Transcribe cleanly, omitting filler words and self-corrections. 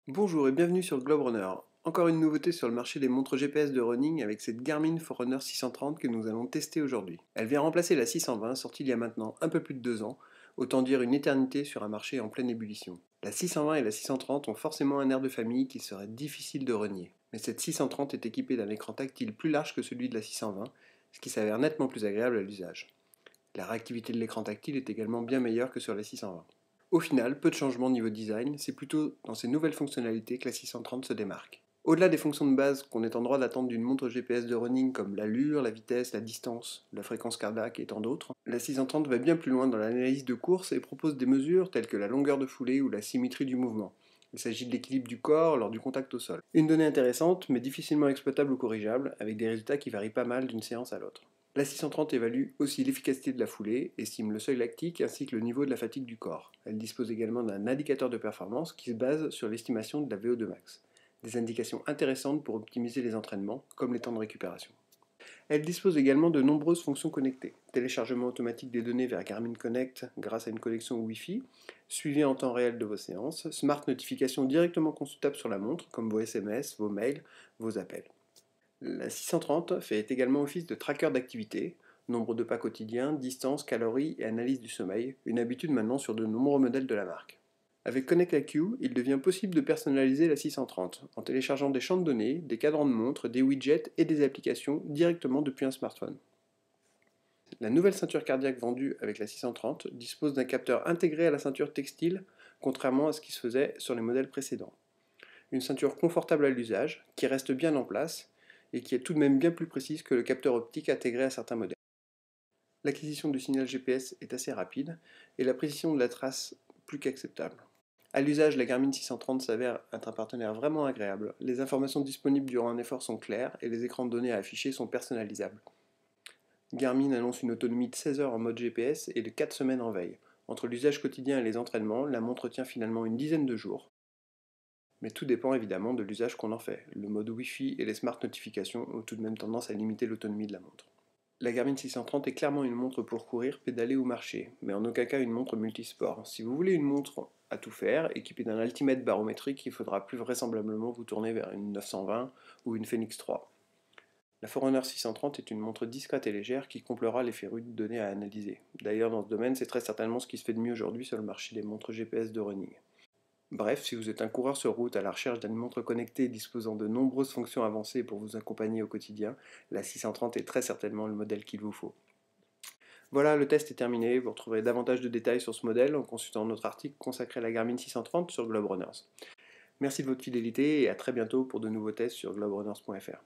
Bonjour et bienvenue sur Globe Runner. Encore une nouveauté sur le marché des montres GPS de running avec cette Garmin Forerunner 630 que nous allons tester aujourd'hui. Elle vient remplacer la 620 sortie il y a maintenant un peu plus de 2 ans, autant dire une éternité sur un marché en pleine ébullition. La 620 et la 630 ont forcément un air de famille qu'il serait difficile de renier. Mais cette 630 est équipée d'un écran tactile plus large que celui de la 620, ce qui s'avère nettement plus agréable à l'usage. La réactivité de l'écran tactile est également bien meilleure que sur la 620. Au final, peu de changements niveau design, c'est plutôt dans ces nouvelles fonctionnalités que la 630 se démarque. Au-delà des fonctions de base qu'on est en droit d'attendre d'une montre GPS de running comme l'allure, la vitesse, la distance, la fréquence cardiaque et tant d'autres, la 630 va bien plus loin dans l'analyse de course et propose des mesures telles que la longueur de foulée ou la symétrie du mouvement. Il s'agit de l'équilibre du corps lors du contact au sol. Une donnée intéressante mais difficilement exploitable ou corrigeable, avec des résultats qui varient pas mal d'une séance à l'autre. La 630 évalue aussi l'efficacité de la foulée, estime le seuil lactique ainsi que le niveau de la fatigue du corps. Elle dispose également d'un indicateur de performance qui se base sur l'estimation de la VO2 max. Des indications intéressantes pour optimiser les entraînements, comme les temps de récupération. Elle dispose également de nombreuses fonctions connectées. Téléchargement automatique des données vers Garmin Connect grâce à une connexion Wi-Fi, suivi en temps réel de vos séances, smart notifications directement consultables sur la montre, comme vos SMS, vos mails, vos appels. La 630 fait également office de tracker d'activité, nombre de pas quotidiens, distance, calories et analyse du sommeil, une habitude maintenant sur de nombreux modèles de la marque. Avec Connect IQ, il devient possible de personnaliser la 630 en téléchargeant des champs de données, des cadrans de montres, des widgets et des applications directement depuis un smartphone. La nouvelle ceinture cardiaque vendue avec la 630 dispose d'un capteur intégré à la ceinture textile, contrairement à ce qui se faisait sur les modèles précédents. Une ceinture confortable à l'usage, qui reste bien en place, et qui est tout de même bien plus précise que le capteur optique intégré à certains modèles. L'acquisition du signal GPS est assez rapide, et la précision de la trace plus qu'acceptable. À l'usage, la Garmin 630 s'avère être un partenaire vraiment agréable. Les informations disponibles durant un effort sont claires, et les écrans de données à afficher sont personnalisables. Garmin annonce une autonomie de 16 heures en mode GPS et de 4 semaines en veille. Entre l'usage quotidien et les entraînements, la montre tient finalement une dizaine de jours, mais tout dépend évidemment de l'usage qu'on en fait. Le mode Wi-Fi et les smart notifications ont tout de même tendance à limiter l'autonomie de la montre. La Garmin 630 est clairement une montre pour courir, pédaler ou marcher, mais en aucun cas une montre multisport. Si vous voulez une montre à tout faire, équipée d'un altimètre barométrique, il faudra plus vraisemblablement vous tourner vers une 920 ou une Fenix 3. La Forerunner 630 est une montre discrète et légère qui comblera les férus de données à analyser. D'ailleurs, dans ce domaine, c'est très certainement ce qui se fait de mieux aujourd'hui sur le marché des montres GPS de running. Bref, si vous êtes un coureur sur route à la recherche d'une montre connectée disposant de nombreuses fonctions avancées pour vous accompagner au quotidien, la 630 est très certainement le modèle qu'il vous faut. Voilà, le test est terminé. Vous retrouverez davantage de détails sur ce modèle en consultant notre article consacré à la Garmin 630 sur Globe Runners. Merci de votre fidélité et à très bientôt pour de nouveaux tests sur globerunners.fr.